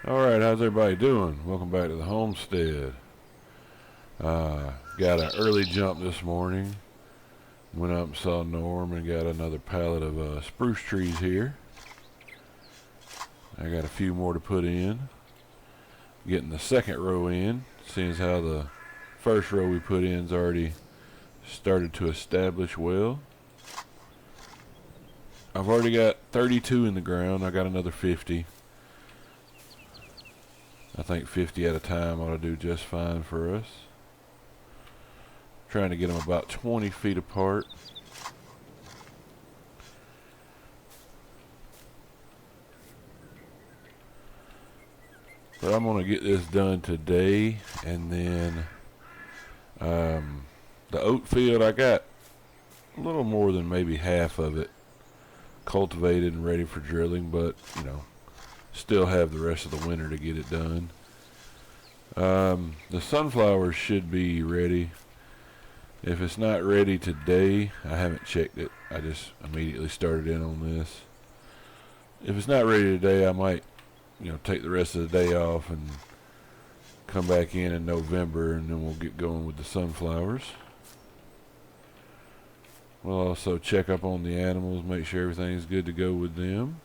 Alright, how's everybody doing? Welcome back to the Homestead. Got an early jump this morning. Went up and saw Norm and got another pallet of spruce trees here. I got a few more to put in. Getting the second row in, seeing as how the first row we put in's already started to establish well. I've already got 32 in the ground. I got another 50. I think 50 at a time ought to do just fine for us. Trying to get them about 20 feet apart. But I'm going to get this done today, and then the oat field, I got a little more than maybe half of it cultivated and ready for drilling, but you know, still have the rest of the winter to get it done. The sunflowers should be ready. If it's not ready today, I haven't checked it. I just immediately started in on this. If it's not ready today, I might, take the rest of the day off and come back in November, and then we'll get going with the sunflowers. We'll also check up on the animals, make sure everything's good to go with them.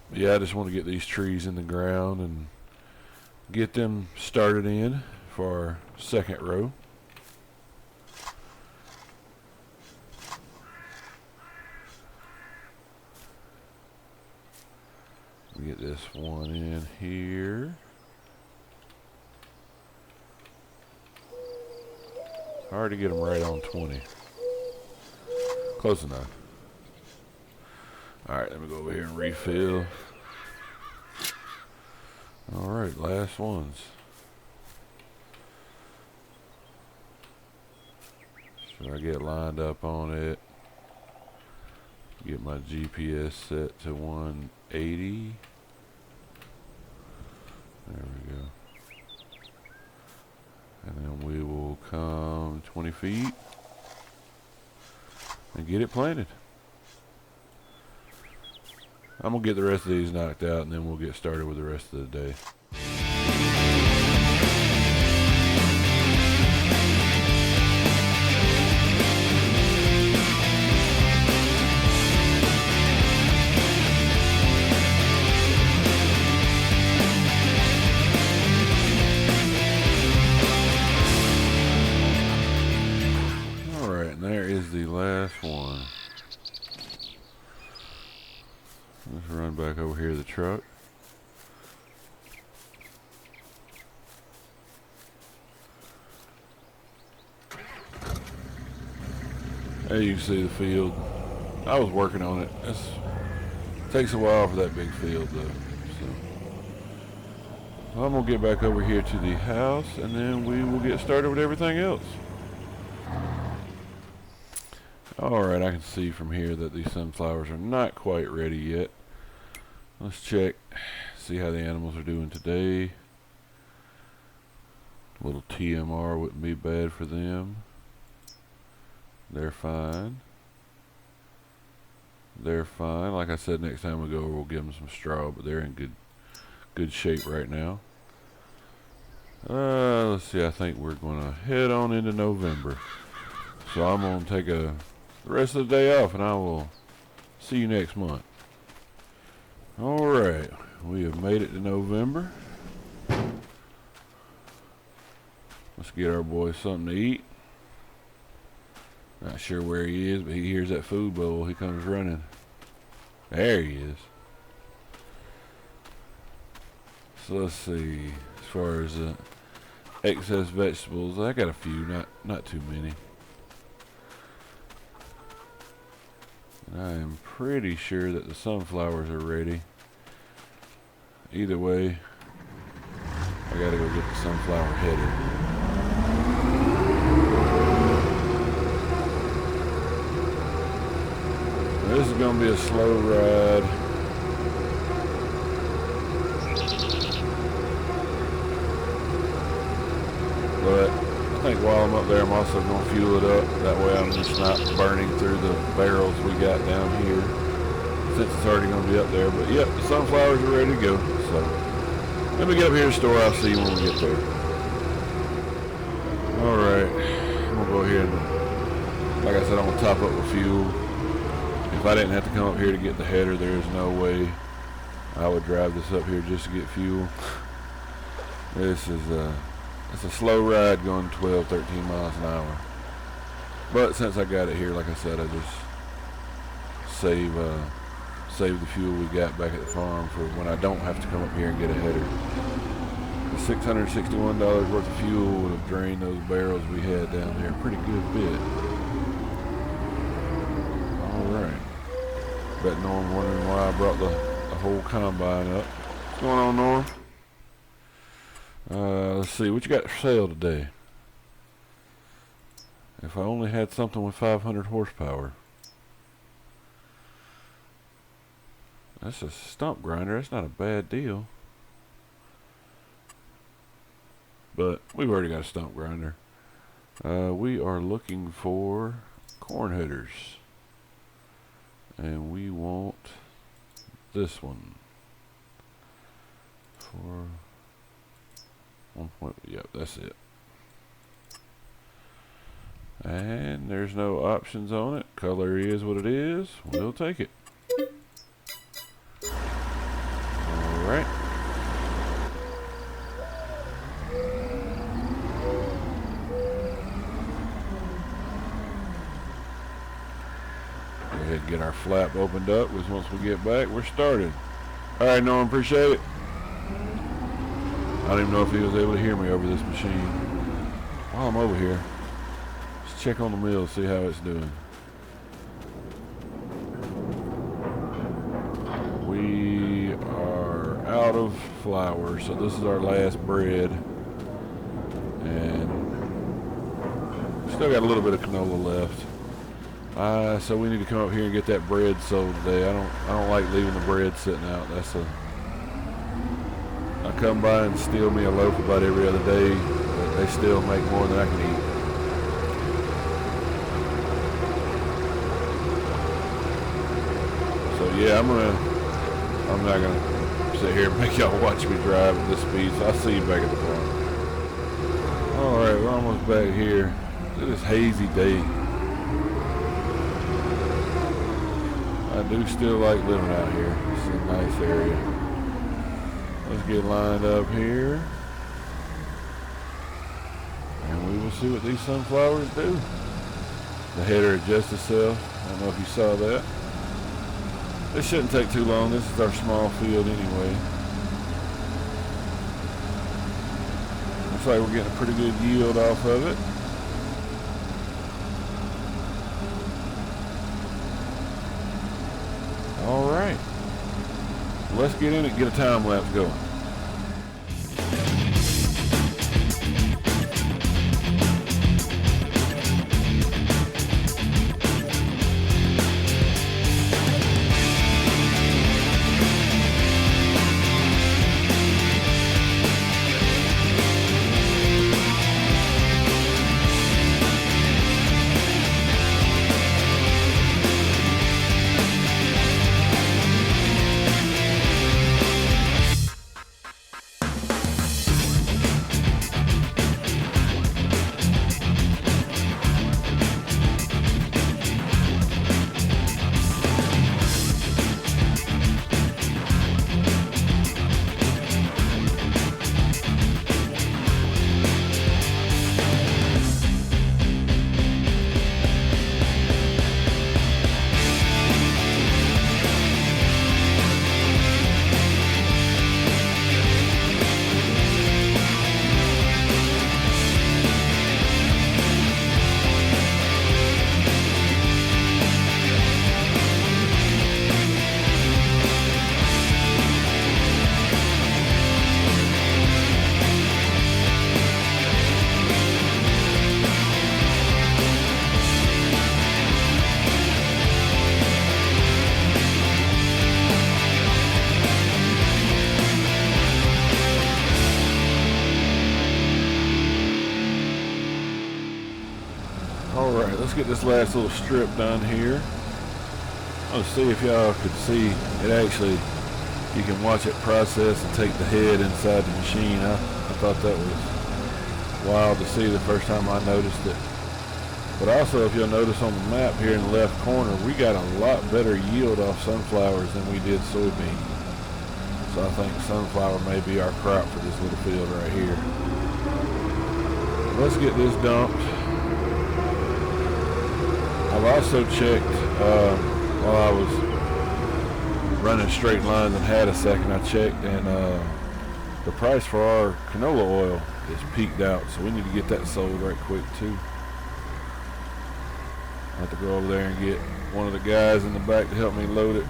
But yeah, I just want to get these trees in the ground and get them started in for our second row. Get this one in here. Hard to get them right on 20. Close enough. Alright, let me go over here and refill. Alright, last ones. So I get lined up on it. Get my GPS set to 180. There we go. And then we will come 20 feet and get it planted. I'm going to get the rest of these knocked out, and then we'll get started with the rest of the day. The last one. Let's run back over here to the truck. There you can see the field. I was working on it. It takes a while for that big field though. So I'm gonna get back over here to the house, and then we will get started with everything else. Alright, I can see from here that these sunflowers are not quite ready yet. Let's check, see how the animals are doing today. A little TMR wouldn't be bad for them. They're fine. They're fine. Like I said, next time we go, we'll give them some straw, but they're in good shape right now. Let's see, I think we're going to head on into November. So I'm going to take the rest of the day off, and I will see you next month. Alright, we have made it to November. Let's get our boy something to eat. Not sure where he is, but he hears that food bowl. He comes running. There he is. So let's see, as far as excess vegetables, I got a few, not too many. I am pretty sure that the sunflowers are ready. Either way, I gotta go get the sunflower headed. This is gonna be a slow ride. But I think while I'm up there, I'm also going to fuel it up. That way I'm just not burning through the barrels we got down here. since it's already going to be up there. But yep, the sunflowers are ready to go. So let me get up here to the store. I'll see you when we get there. All right, I'm going to go ahead and, like I said, I'm going to top up with fuel. If I didn't have to come up here to get the header, there's no way I would drive this up here just to get fuel. This is it's a slow ride going 12, 13 miles an hour. But since I got it here, like I said, I just save the fuel we got back at the farm for when I don't have to come up here and get a header. The $661 worth of fuel would have drained those barrels we had down there a pretty good bit. Alright. Bet Norm wondering why I brought the whole combine up. What's going on, Norm? Let's see, what you got for sale today? If I only had something with 500 horsepower. That's a stump grinder. That's not a bad deal. But we've already got a stump grinder. We are looking for corn headers. And we want this one. For 1 point, yep, that's it. And there's no options on it. Color is what it is. We'll take it. Alright. Go ahead and get our flap opened up, because once we get back, we're started. Alright, Norm, appreciate it. I don't even know if he was able to hear me over this machine. While I'm over here, let's check on the mill, see how it's doing. We are out of flour, so this is our last bread. And still got a little bit of canola left. So we need to come up here and get that bread sold today. I don't like leaving the bread sitting out. I come by and steal me a loaf about every other day, but they still make more than I can eat. So yeah, I'm not gonna sit here and make y'all watch me drive at this speed. So I'll see you back at the farm. All right, we're almost back here. Look at this hazy day. I do still like living out here. It's a nice area. Let's get lined up here. And we will see what these sunflowers do. The header adjusts itself. I don't know if you saw that. This shouldn't take too long. This is our small field anyway. Looks like we're getting a pretty good yield off of it. All right. Let's get in it and get a time lapse going. Alright, let's get this last little strip done here. Let's see if y'all could see it. Actually, you can watch it process and take the head inside the machine. I thought that was wild to see the first time I noticed it. But also, if you'll notice on the map here in the left corner, we got a lot better yield off sunflowers than we did soybean. So I think sunflower may be our crop for this little field right here. Let's get this dumped. I've also checked while I was running straight lines and had a second, I checked, and the price for our canola oil is peaked out, so we need to get that sold right quick too. I have to go over there and get one of the guys in the back to help me load it.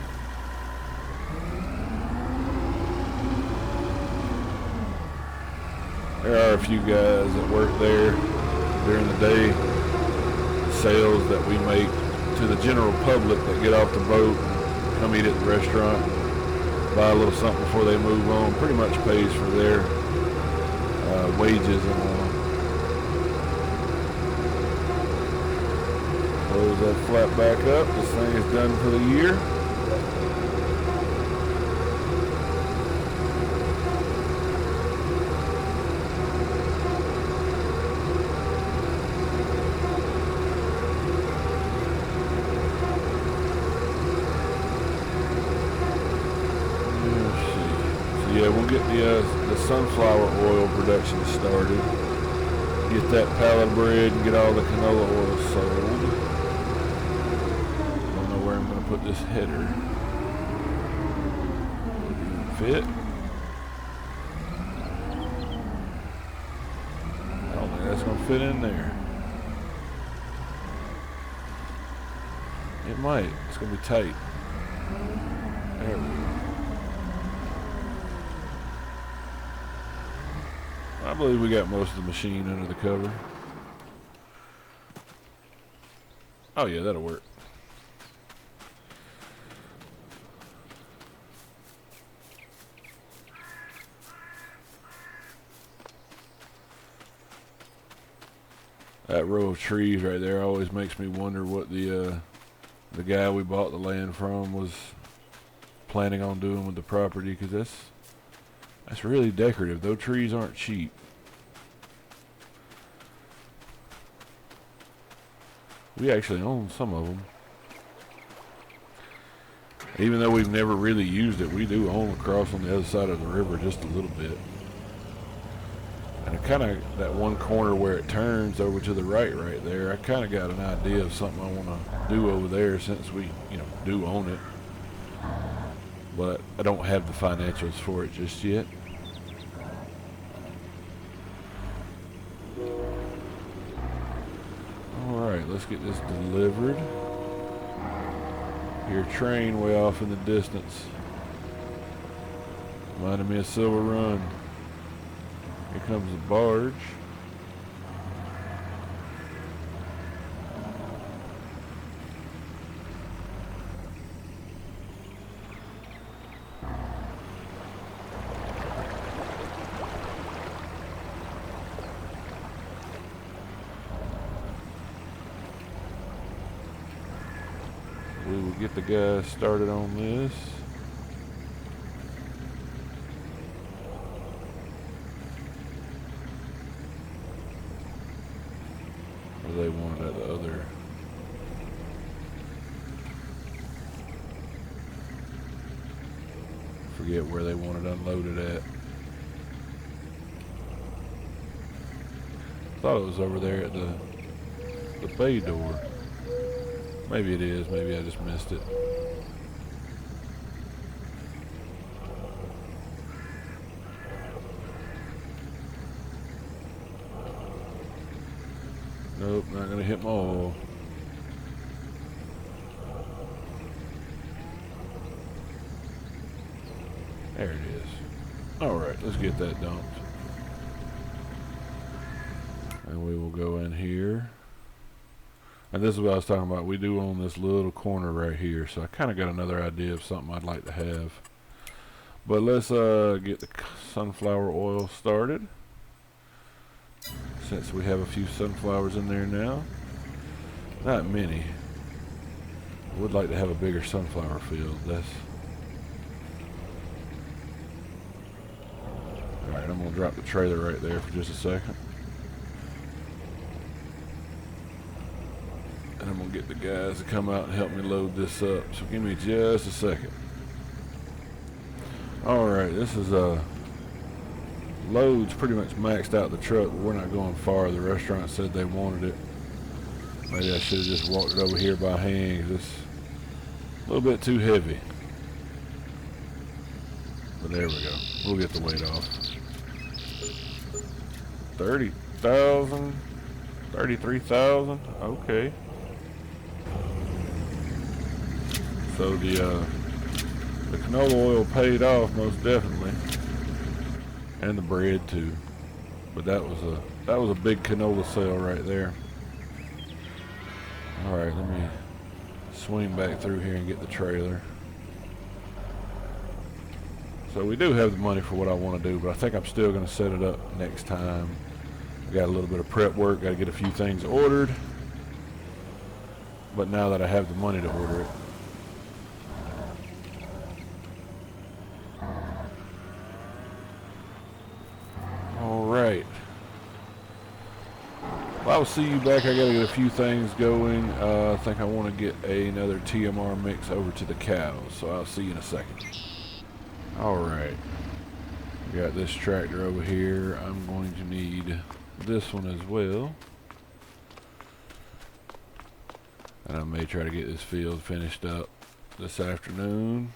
There are a few guys that work there during the day. Sales that we make to the general public that get off the boat and come eat at the restaurant, buy a little something before they move on, pretty much pays for their wages and all. Close that flap back up. This thing is done for the year. Yeah, we'll get the sunflower oil production started. Get that pallet bread and get all the canola oil sold. Don't know where I'm going to put this header. Fit. I don't think that's going to fit in there. It might. It's going to be tight. There we go. I believe we got most of the machine under the cover. Oh yeah, that'll work. That row of trees right there always makes me wonder what the guy we bought the land from was planning on doing with the property, because that's really decorative. Those trees aren't cheap. We actually own some of them. Even though we've never really used it, we do own across on the other side of the river just a little bit. And kind of that one corner where it turns over to the right there, I kind of got an idea of something I want to do over there, since we, do own it. But I don't have the financials for it just yet. Alright, let's get this delivered. Hear a train way off in the distance. Reminded me of Silver Run. Here comes the barge. We will get the guys started on this. Or they wanted at the other. Forget where they wanted unloaded at. Thought it was over there at the bay door. Maybe it is, maybe I just missed it. Nope, not gonna hit my oil. There it is. Alright, let's get that dumped. And we will go in here. And this is what I was talking about. We do own this little corner right here, so I kind of got another idea of something I'd like to have. But let's get the sunflower oil started, since we have a few sunflowers in there now. Not many. would like to have a bigger sunflower field. Alright, I'm going to drop the trailer right there for just a second. And I'm going to get the guys to come out and help me load this up. So give me just a second. Alright, this is loads pretty much maxed out the truck, but we're not going far. The restaurant said they wanted it. Maybe I should have just walked it over here by hand, 'cause it's a little bit too heavy. But there we go. We'll get the weight off. 30,000, 33,000. Okay. So the canola oil paid off most definitely, and the bread too. But that was a big canola sale right there. All right, let me swing back through here and get the trailer. So we do have the money for what I want to do, but I think I'm still going to set it up next time. I got a little bit of prep work, got to get a few things ordered. But now that I have the money to order it. All right. Well, I'll see you back. I got to get a few things going. I think I want to get another TMR mix over to the cows, so I'll see you in a second. All right. We got this tractor over here. I'm going to need this one as well. And I may try to get this field finished up this afternoon.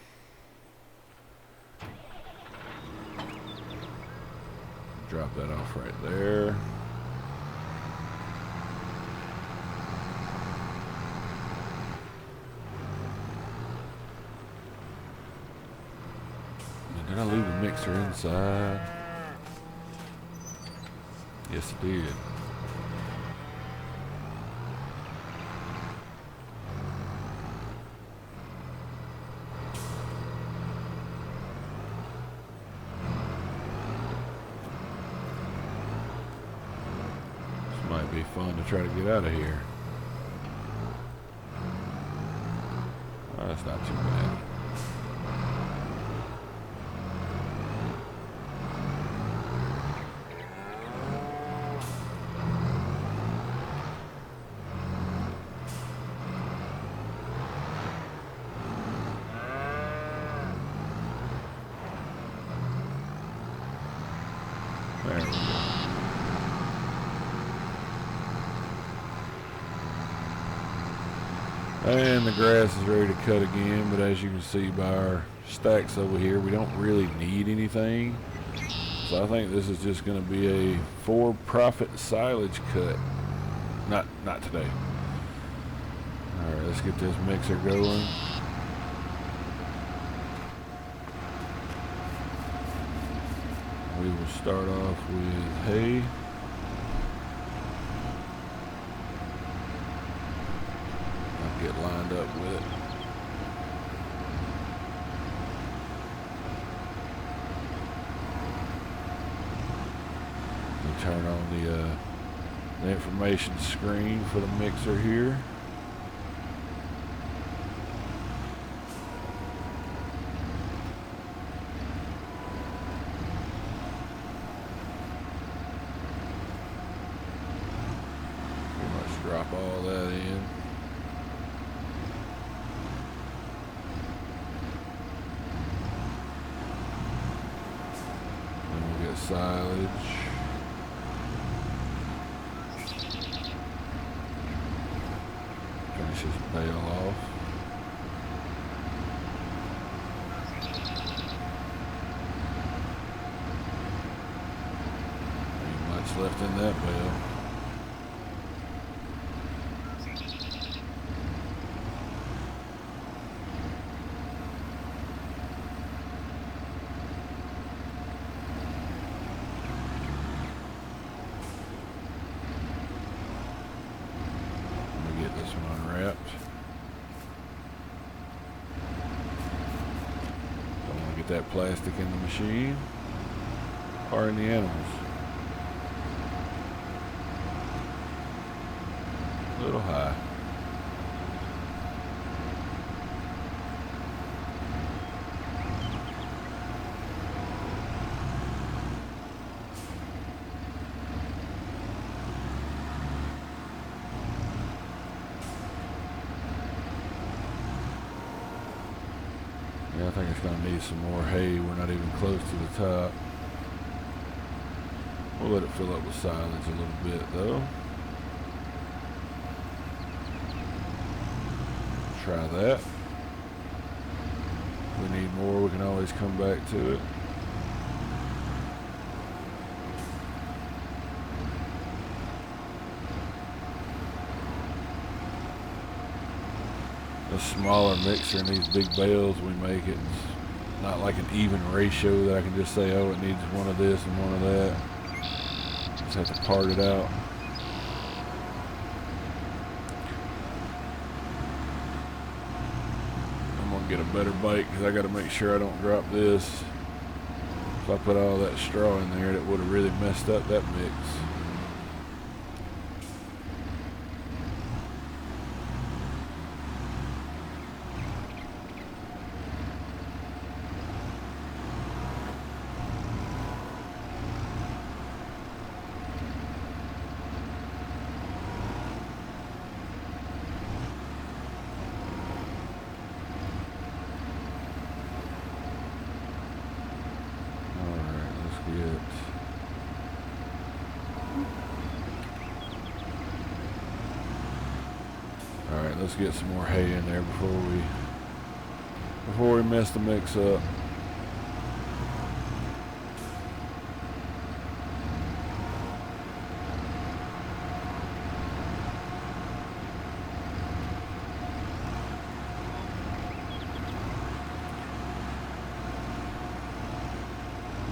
Drop that off right there. Did I leave the mixer inside? Yes, I did. This might be fun to try to get out of here. Oh, that's not too bad. There we go. And the grass is ready to cut again, but as you can see by our stacks over here, we don't really need anything. So I think this is just going to be a for-profit silage cut. Not today. Alright, let's get this mixer going. We will start off with hay. I'll get lined up with it. We turn on the information screen for the mixer here. Drop all that in. Then we'll get silage. Finish this bale off. Ain't much left in that bale. This one unwrapped. Don't want to get that plastic in the machine or in the animals. A little high. I think it's going to need some more hay. We're not even close to the top. We'll let it fill up with silage a little bit though. Try that. If we need more, we can always come back to it. The smaller mixer in these big bales we make, it's not like an even ratio that I can just say, oh, it needs one of this and one of that. Just have to part it out. I'm gonna get a better bite because I got to make sure I don't drop this. If I put all that straw in there, it would have really messed up that mix. Alright, let's get some more hay in there before we mess the mix up.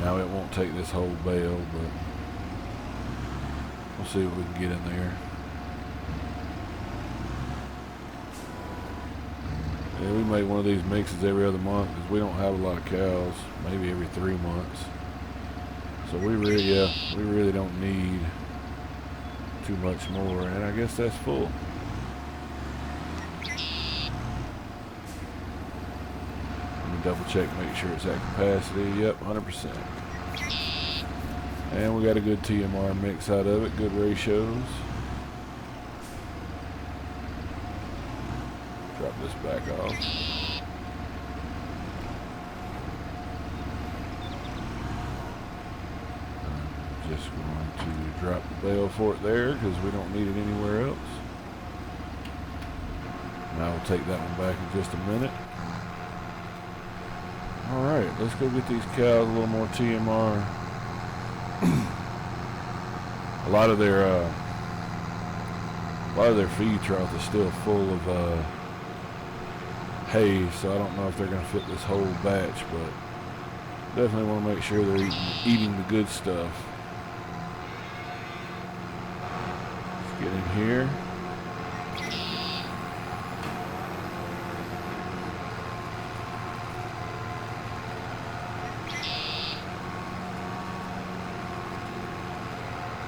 Now it won't take this whole bale, but we'll see what we can get in there. Yeah, we make one of these mixes every other month because we don't have a lot of cows, maybe every 3 months. So we really don't need too much more, and I guess that's full. Let me double check, make sure it's at capacity. Yep, 100%. And we got a good TMR mix out of it, good ratios. Drop this back off. I'm just going to drop the bale for it there because we don't need it anywhere else. Now we'll take that one back in just a minute. Alright, let's go get these cows a little more TMR. A lot of their feed trough is still full of hay, so I don't know if they're going to fit this whole batch, but definitely want to make sure they're eating the good stuff. Let's get in here.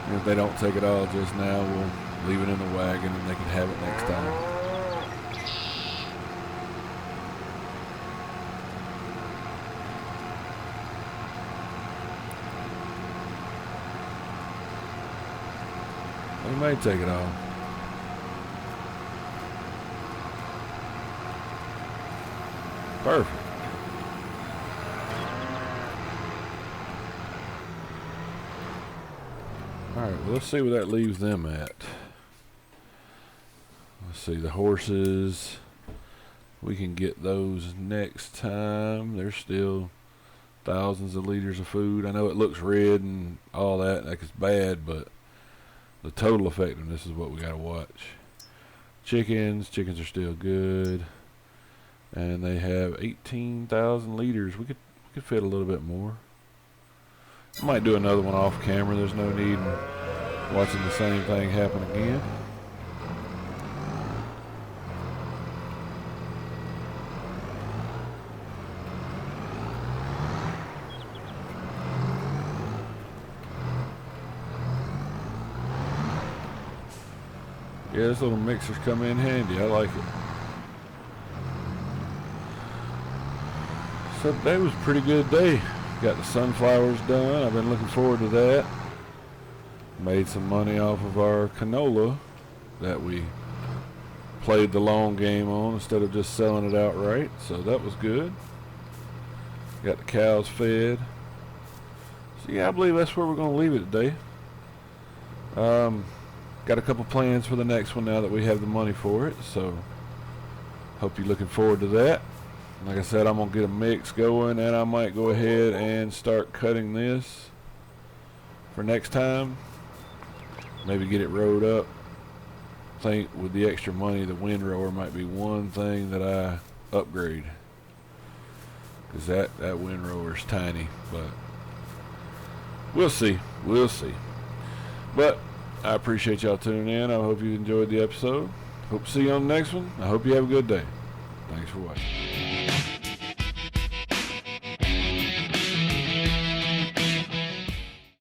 And if they don't take it all just now, we'll leave it in the wagon and they can have it next time. They may take it all. Perfect. Alright, well, let's see where that leaves them at. Let's see, the horses, we can get those next time. There's still thousands of liters of food. I know it looks red and all that, like it's bad, but the total effectiveness is what we gotta watch. Chickens are still good. And they have 18,000 liters. We could fit a little bit more. I might do another one off camera. There's no need in watching the same thing happen again. Yeah, this little mixer's come in handy. I like it. So today was a pretty good day. Got the sunflowers done. I've been looking forward to that. Made some money off of our canola that we played the long game on instead of just selling it outright. So that was good. Got the cows fed. So yeah, I believe that's where we're going to leave it today. Got a couple plans for the next one now that we have the money for it, so hope you're looking forward to that. Like I said, I'm going to get a mix going, and I might go ahead and start cutting this for next time. Maybe get it rowed up. I think with the extra money, the windrower might be one thing that I upgrade, because that windrower is tiny, but we'll see. But I appreciate y'all tuning in. I hope you enjoyed the episode. Hope to see you on the next one. I hope you have a good day. Thanks for watching.